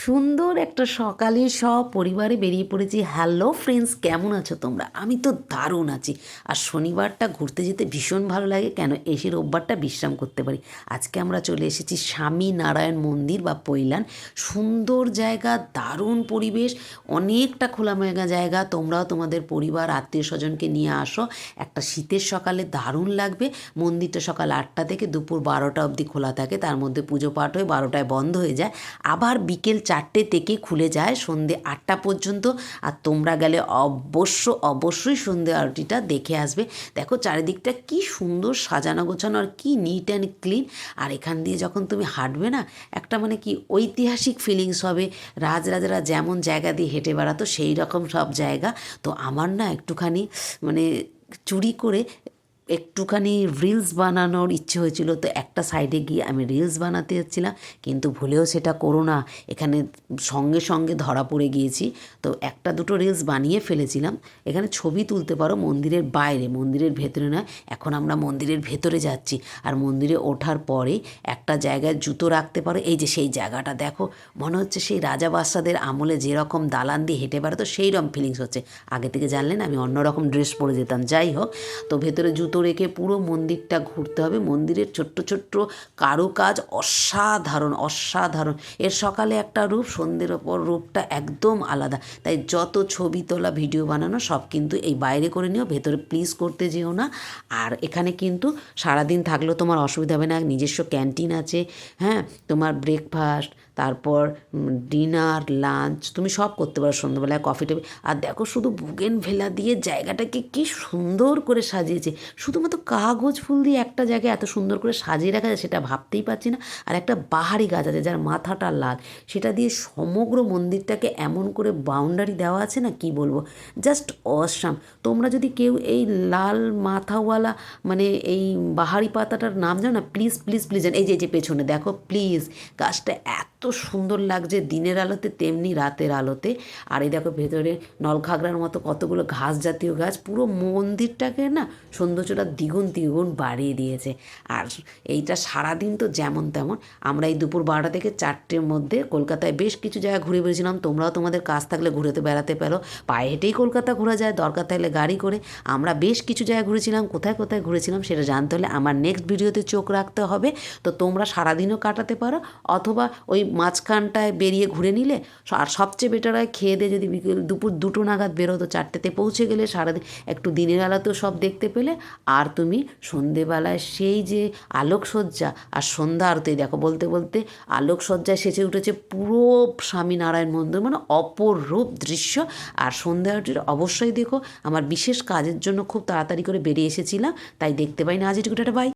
সুন্দর একটা সকালে সব পরিবারে বেরিয়ে পড়েছি। হ্যালো ফ্রেন্ডস, কেমন আছো তোমরা? আমি তো দারুণ আছি। আর শনিবারটা ঘুরতে যেতে ভীষণ ভালো লাগে, কেন এসে রোববারটা বিশ্রাম করতে পারি। আজকে আমরা চলে এসেছি স্বামীনারায়ণ মন্দির বা পৈলান। সুন্দর জায়গা, দারুণ পরিবেশ, অনেকটা খোলামেলা জায়গা। তোমরাও তোমাদের পরিবার আত্মীয় স্বজনকে নিয়ে আসো। একটা শীতের সকালে দারুণ লাগবে। মন্দিরটা সকাল 8টা থেকে দুপুর 12টা অবধি খোলা থাকে, তার মধ্যে পুজো পাঠ হয়ে 12টায় বন্ধ হয়ে যায়। আবার বিকেল 4টে থেকে খুলে যায় সন্ধে 8টা পর্যন্ত। আর তোমরা গেলে অবশ্যই সন্ধে আরতিটা দেখে আসবে। দেখো চারিদিকটা কি সুন্দর সাজানো গোছানো আর কি নিট অ্যান্ড ক্লিন। আর এখান দিয়ে যখন তুমি হাঁটবে না, একটা মানে কি ঐতিহাসিক ফিলিংস হবে। রাজরাজারা যেমন জায়গা দিয়ে হেঁটে বেড়াতো সেই রকম সব জায়গা। তো আমার না একটুখানি মানে চুরি করে একটুখানি রিলস বানানোর ইচ্ছে হয়েছিল। তো একটা সাইডে গিয়ে আমি রিলস বানাতে যাচ্ছিলাম, কিন্তু ভুলেও সেটা করো না, এখানে সঙ্গে সঙ্গে ধরা পড়ে গিয়েছি। তো একটা দুটো রিলস বানিয়ে ফেলেছিলাম। এখানে ছবি তুলতে পারো মন্দিরের বাইরে, মন্দিরের ভেতরে নয়। এখন আমরা মন্দিরের ভেতরে যাচ্ছি। আর মন্দিরে ওঠার পরে একটা জায়গায় জুতো রাখতে পারো। এই যে সেই জায়গাটা দেখো, মনে হচ্ছে সেই রাজা বাদশাদের আমলে যেরকম দালান দিয়ে হেঁটে বেড়াতো সেই রকম ফিলিংস হচ্ছে। আগে থেকে জানলেন আমি অন্যরকম ড্রেস পরে যেতাম, যাই হোক। তো ভেতরে জুতো রেখে পুরো মন্দিরটা ঘুরতে হবে। মন্দিরের ছোট্ট ছোট্ট কারুকাজ অসাধারণ অসাধারণ। এর সকালে একটা রূপ, সন্ধ্যের ওপর রূপটা একদম আলাদা। তাই যত ছবি তোলা ভিডিও বানানো সব কিন্তু এই বাইরে করে নিও, ভেতরে প্লিজ করতে যেও না। আর এখানে কিন্তু সারাদিন থাকলেও তোমার অসুবিধা হবে না, নিজস্ব ক্যান্টিন আছে। হ্যাঁ, তোমার ব্রেকফাস্ট, তারপর ডিনার, লাঞ্চ তুমি সব করতে পারো। সন্ধ্যাবেলায় কফি টেবিল। আর দেখো শুধু বুগেনভেলিয়া দিয়ে জায়গাটাকে কি সুন্দর করে সাজিয়েছে। শুধুমাত্র কাগজ ফুল দিয়ে একটা জায়গায় এত সুন্দর করে সাজিয়ে রাখা যায় সেটা ভাবতেই পারছি না। আর একটা বাহারি গাছ আছে যার মাথাটা লাল, সেটা দিয়ে সমগ্র মন্দিরটাকে এমন করে বাউন্ডারি দেওয়া আছে না, কি বলবো, জাস্ট অসাম। তোমরা যদি কেউ এই লাল মাথাওয়ালা মানে এই বাহারি পাতাটার নাম জানো না, প্লিজ প্লিজ প্লিজ, এই যে পেছনে দেখো প্লিজ, গাছটা এত সুন্দর লাগছে দিনের আলোতে তেমনি রাতের আলোতে। আর এই দেখো ভেতরে নলখাগড়ার মতো কতগুলো ঘাস জাতীয় গাছ, পুরো মন্দিরটাকে না সৌন্দর্যটা দ্বিগুণ দ্বিগুণ বাড়িয়ে দিয়েছে। আর এইটা সারাদিন তো যেমন তেমন। আমরা এই দুপুর 12টা থেকে 4টের মধ্যে কলকাতায় বেশ কিছু জায়গা ঘুরে বেরিয়েছিলাম। তোমরাও তোমাদের কাজ থাকলে ঘুরেতে বেড়াতে পারো, পায়ে হেঁটেই কলকাতা ঘোরা যায়, দরকার থাকলে গাড়ি করে। আমরা বেশ কিছু জায়গা ঘুরেছিলাম, কোথায় কোথায় ঘুরেছিলাম সেটা জানতে হলে আমার নেক্সট ভিডিওতে চোখ রাখতে হবে। তো তোমরা সারাদিনও কাটাতে পারো, অথবা ওই মাঝখানটায় বেরিয়ে ঘুরে নিলে। আর সবচেয়ে বেটার হয় খেয়ে দিয়ে যদি বিকেল দুপুর 2টো নাগাদ বেরো, তো 4টেতে পৌঁছে গেলে সারাদিন একটু দিনের আলোতেও সব দেখতে পেলে। আর তুমি সন্ধেবেলায় সেই যে আলোকসজ্জা আর সন্ধ্যা আরতি দেখো, বলতে বলতে আলোকসজ্জায় সেজে উঠেছে পুরো স্বামীনারায়ণ মন্দির, মানে অপরূপ দৃশ্য। আর সন্ধ্যা আরতিটা অবশ্যই দেখো। আমার বিশেষ কাজের জন্য খুব তাড়াতাড়ি করে বেরিয়ে এসেছিলাম, তাই দেখতে পাই না। আজ এটুকুটা, বাই।